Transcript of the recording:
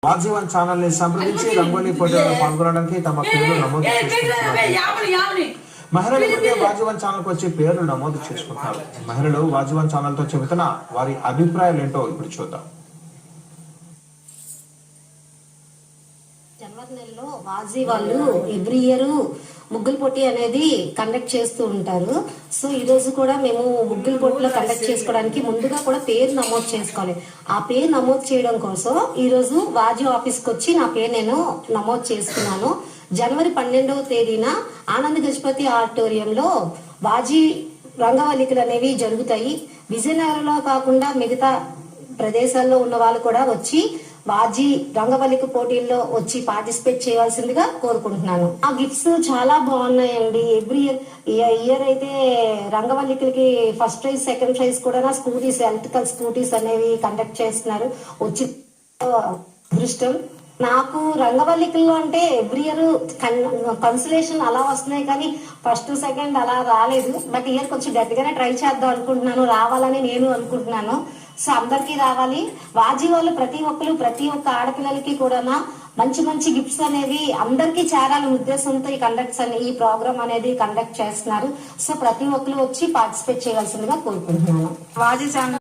వాజీవన్ channel ని సంప్రదించి రంగోలీ పోటీలో పాల్గొనడానికి తమ పేర్లు నమోదు చేసుకుంటున్నారు. మహిళలు ఉంటే వాజీవన్ ఛానల్ కు వచ్చి పేర్లు నమోదు చేసుకుంటారు. మహిళలు వాజీవన్ ఛానల్ తో చెబుతున్న వారి అభిప్రాయాలు ఏంటో ఇప్పుడు చూద్దాం. జనవరి నెలలో వాజీ వాళ్ళు ఎవ్రీ ఇయర్ ముగ్గుల పోటీ అనేది కండక్ట్ చేస్తూ ఉంటారు. సో ఈ రోజు కూడా మేము ముగ్గుల పోటీలో కండక్ట్ చేసుకోవడానికి ముందుగా కూడా పేరు నమోదు చేసుకోవాలి. ఆ పేరు నమోదు చేయడం కోసం ఈ రోజు వాజీ ఆఫీస్కి వచ్చి నా పేరు నేను నమోదు చేసుకున్నాను. జనవరి 12వ తేదీన ఆనంద్ గజపతి ఆడిటోరియంలో వాజీ రంగవల్లికలు అనేవి జరుగుతాయి. విజయనగరంలో కాకుండా మిగతా ప్రదేశాల్లో ఉన్న వాళ్ళు కూడా వచ్చి వాజీ రంగవల్లిక పోటీల్లో వచ్చి పార్టిసిపేట్ చేయవలసిందిగా కోరుకుంటున్నాను. ఆ గిఫ్ట్స్ చాలా బాగున్నాయండి. ఎవ్రీ ఇయర్ అయితే రంగవల్లికలకి ఫస్ట్ ప్రైజ్ సెకండ్ ప్రైజ్ కూడా స్కూటీస్, ఎలక్ట్రికల్ స్కూటీస్ అనేవి కండక్ట్ చేస్తున్నారు. వచ్చి అదృష్టం నాకు రంగవల్లికల్లో అంటే ఎవ్రీ ఇయర్ కన్సలేషన్ అలా వస్తున్నాయి, కానీ ఫస్ట్ సెకండ్ అలా రాలేదు. బట్ ఇయర్ కొంచెం గట్టిగానే ట్రై చేద్దాం అనుకుంటున్నాను, రావాలని నేను అనుకుంటున్నాను. సో అందరికీ రావాలి. వాజీ వాళ్ళు ప్రతి ఒక్క ఆడపిల్లలకి కూడా మంచి మంచి గిఫ్ట్స్ అనేవి అందరికీ చేరాలని ఉద్దేశంతో ఈ ప్రోగ్రామ్ అనేది కండక్ట్ చేస్తున్నారు. సో ప్రతి ఒక్కరు వచ్చి పార్టిసిపేట్ చేయవలసిందిగా కోరుకుంటున్నాను. వాజీ ఛానల్